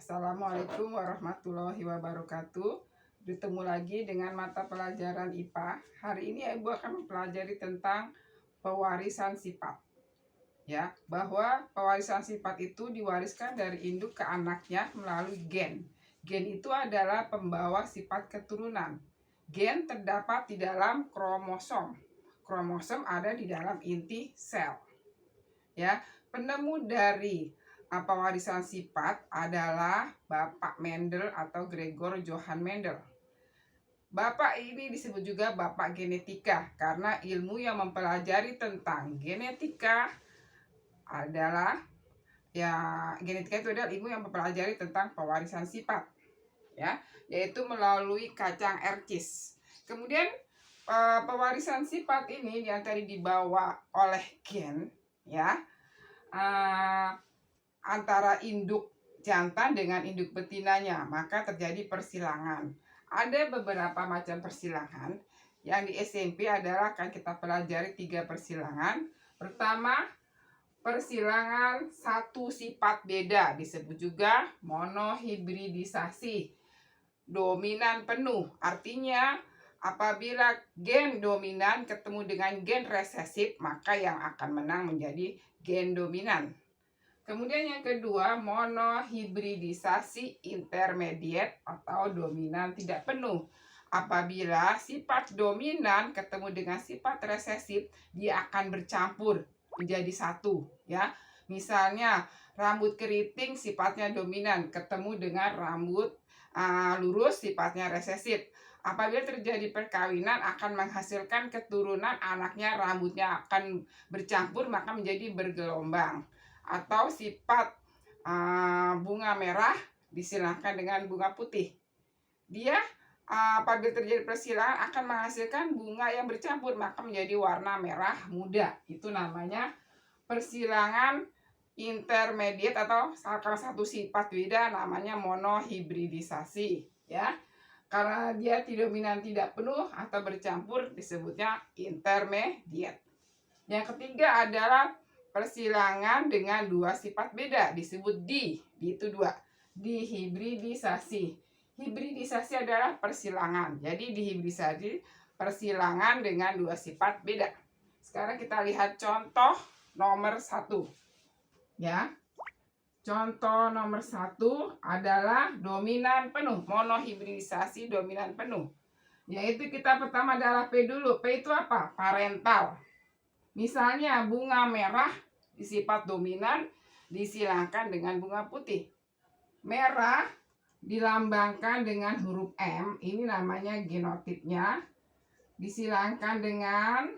Assalamualaikum warahmatullahi wabarakatuh. Bertemu lagi dengan mata pelajaran IPA. Hari ini Ibu akan mempelajari tentang pewarisan sifat. Ya, bahwa pewarisan sifat itu diwariskan dari induk ke anaknya melalui gen. Gen itu adalah pembawa sifat keturunan. Gen terdapat di dalam kromosom. Kromosom ada di dalam inti sel. Ya, penemu dari pewarisan sifat adalah Bapak Mendel atau Gregor Johann Mendel. Bapak ini disebut juga Bapak Genetika karena ilmu yang mempelajari tentang genetika adalah genetika itu adalah ilmu yang mempelajari tentang pewarisan sifat, ya, yaitu melalui kacang erkis. Kemudian pewarisan sifat ini yang tadi dibawa oleh gen, ya, antara induk jantan dengan induk betinanya, maka terjadi persilangan. Ada beberapa macam persilangan. Yang di SMP adalah akan kita pelajari 3 persilangan. Pertama, persilangan satu sifat beda, disebut juga monohibridisasi. Dominan penuh, artinya apabila gen dominan ketemu dengan gen resesif, maka yang akan menang menjadi gen dominan. Kemudian yang kedua, monohibridisasi intermediate atau dominan tidak penuh. Apabila sifat dominan ketemu dengan sifat resesif, dia akan bercampur menjadi satu, ya. Misalnya rambut keriting sifatnya dominan ketemu dengan rambut lurus sifatnya resesif. Apabila terjadi perkawinan akan menghasilkan keturunan, anaknya rambutnya akan bercampur maka menjadi bergelombang. Atau sifat bunga merah disilangkan dengan bunga putih. Dia apabila terjadi persilangan akan menghasilkan bunga yang bercampur maka menjadi warna merah muda. Itu namanya persilangan intermediate atau karena satu sifat beda namanya monohibridisasi, ya. Karena dia tidak dominan tidak penuh atau bercampur disebutnya intermediate. Yang ketiga adalah persilangan dengan dua sifat beda, disebut itu dua, dihibridisasi. Hibridisasi adalah persilangan. Jadi dihibridisasi persilangan dengan dua sifat beda. Sekarang kita lihat contoh nomor 1. Ya. Contoh nomor 1 adalah dominan penuh, monohibridisasi dominan penuh. Yaitu kita pertama adalah P dulu. P itu apa? Parental. Misalnya bunga merah di sifat dominan disilangkan dengan bunga putih. Merah dilambangkan dengan huruf M, ini namanya genotipnya. Disilangkan dengan,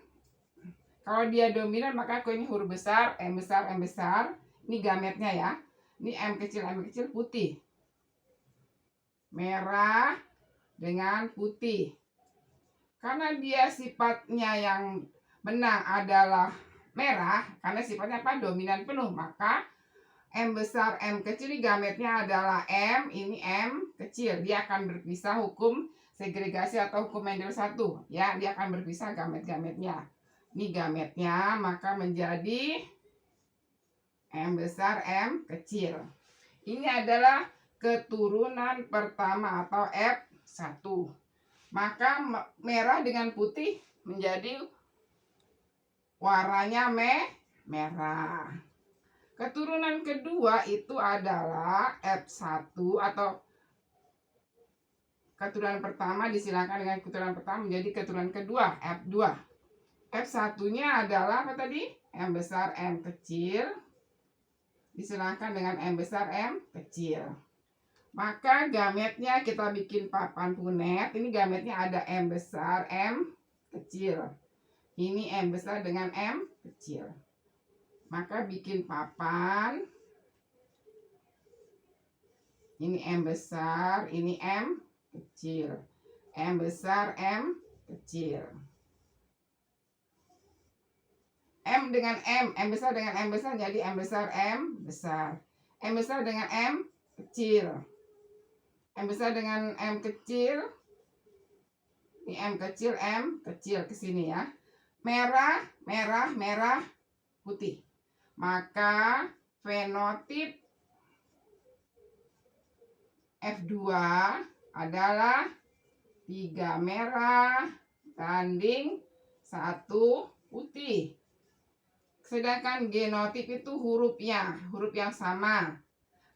kalau dia dominan maka ini huruf besar, M besar, M besar. Ini gametnya ya. Ini M kecil putih. Merah dengan putih. Karena dia sifatnya yang benang adalah merah, karena sifatnya apa? Dominan penuh, maka M besar M kecil ini gametnya adalah M, ini M kecil. Dia akan berpisah hukum segregasi atau hukum Mendel 1, ya. Dia akan berpisah gamet-gametnya. Ini gametnya, maka menjadi M besar M kecil. Ini adalah keturunan pertama atau F1. Maka merah dengan putih menjadi warnanya merah. Keturunan kedua itu adalah F1 atau keturunan pertama disilakan dengan keturunan pertama menjadi keturunan kedua F2. F1-nya adalah apa tadi? M besar M kecil disilakan dengan M besar M kecil. Maka gametnya kita bikin papan punet. Ini gametnya ada M besar M kecil. Ini M besar dengan M kecil. Maka bikin papan. Ini M besar, ini M kecil. M besar M kecil. M dengan M besar dengan M besar jadi M besar M besar. M besar dengan M kecil. M besar dengan M kecil. Ini M kecil ke sini ya. Merah, merah, merah, putih. Maka fenotip F2 adalah 3 merah banding 1 putih. Sedangkan genotip itu huruf yang sama.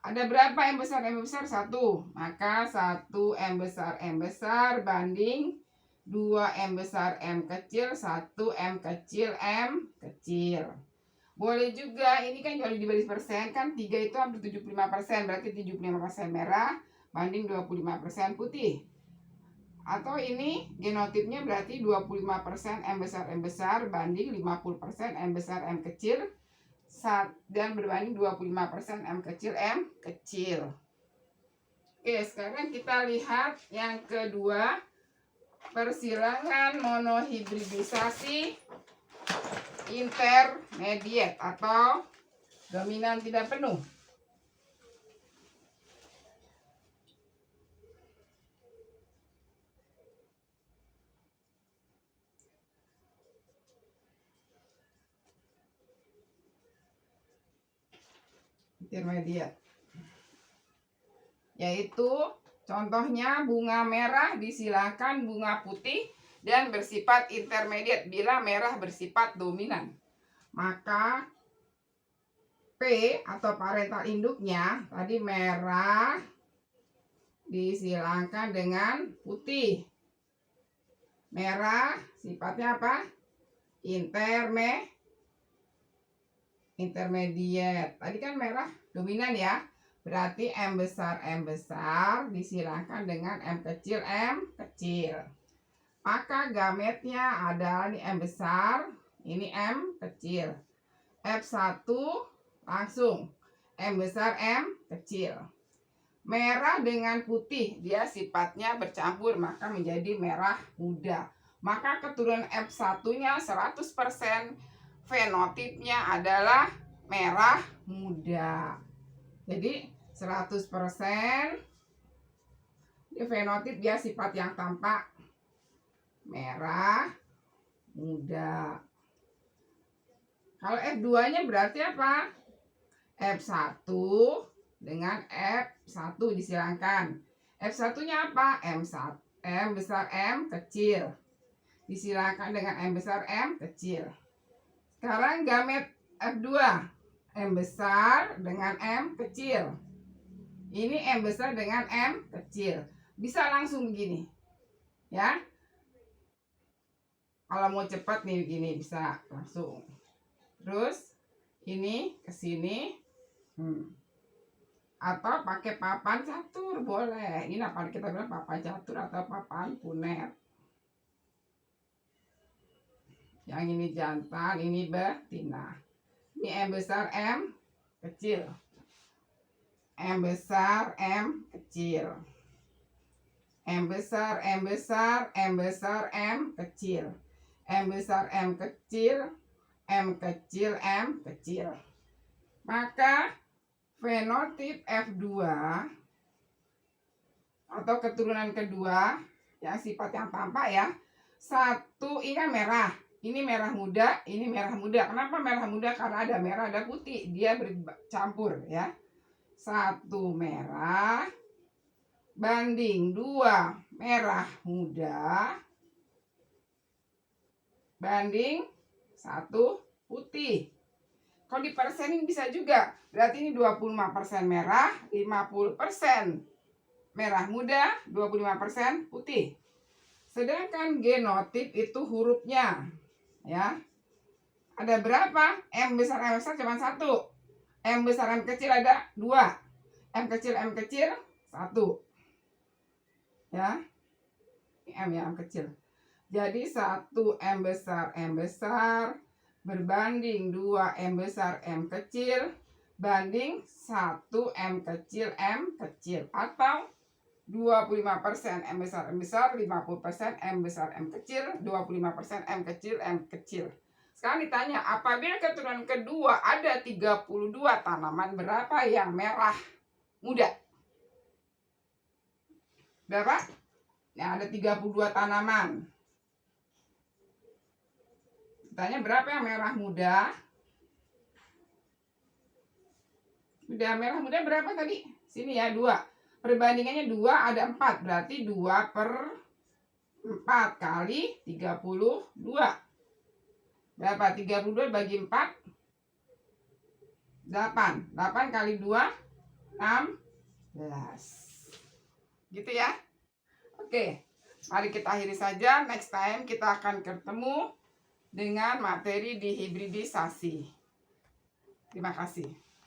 Ada berapa M besar? 1. Maka 1 M besar banding 2 M besar M kecil, 1 M kecil M kecil. Boleh juga, ini kan kalau di baris persen kan 3 itu hampir 75%, berarti 75% merah banding 25% putih. Atau ini genotipnya berarti 25% M besar banding 50% M besar M kecil dan berbanding 25% M kecil M kecil. Oke, sekarang kita lihat yang kedua, persilangan monohibridisasi intermediate atau dominan tidak penuh. Intermediate, yaitu contohnya bunga merah disilakan bunga putih dan bersifat intermediate bila merah bersifat dominan. Maka P atau parental induknya tadi merah disilakan dengan putih. Merah sifatnya apa? Intermediate. Tadi kan merah dominan ya. Berarti M besar disilakan dengan M kecil Maka gametnya adalah ini M besar, ini M kecil. F1 langsung M besar M kecil. Merah dengan putih dia sifatnya bercampur maka menjadi merah muda. Maka keturunan F1-nya 100% fenotipnya adalah merah muda. Jadi 100% fenotip dia sifat yang tampak merah muda. Kalau F2-nya berarti apa? F1 dengan F1 disilangkan. F1-nya apa? M besar M kecil disilangkan dengan M besar M kecil. Sekarang gamet F2, M besar dengan M kecil. Ini M besar dengan M kecil. Bisa langsung begini. Ya. Kalau mau cepat nih begini bisa langsung. Terus ini ke sini. Atau pakai papan catur boleh. Ini apa kita bilang papan catur atau papan punet. Yang ini jantan, ini betina. Ini M besar M kecil. M besar M kecil. M besar M besar M besar M kecil. M besar M kecil M kecil M kecil. Maka fenotip F2 atau keturunan kedua yang sifat yang tampak ya. 1 ini kan merah. Ini merah muda, ini merah muda. Kenapa merah muda? Karena ada merah, ada putih. Dia bercampur ya. 1 merah banding 2 merah muda banding 1 putih. Kalau di persenin bisa juga. Berarti ini 25% merah, 50% merah muda, 25% putih. Sedangkan genotip itu hurufnya ya. Ada berapa? M besar cuma 1. M besar M kecil ada 2. M kecil 1. Ya. M ya, M kecil. Jadi 1 M besar berbanding 2 M besar M kecil banding 1 M kecil atau 25% M besar 50% M besar M kecil, 25% M kecil. Sekarang ditanya, apabila keturunan kedua ada 32 tanaman, berapa yang merah muda? Berapa? Ya, ada 32 tanaman. Ditanya berapa yang merah muda? Udah merah muda berapa tadi? Sini ya 2. Perbandingannya 2 ada 4, berarti 2/4 kali 32. Berapa? 32 bagi 4, 8. 8 kali 2, 16. Gitu ya. Oke, mari kita akhiri saja. Next time kita akan ketemu dengan materi di hibridisasi. Terima kasih.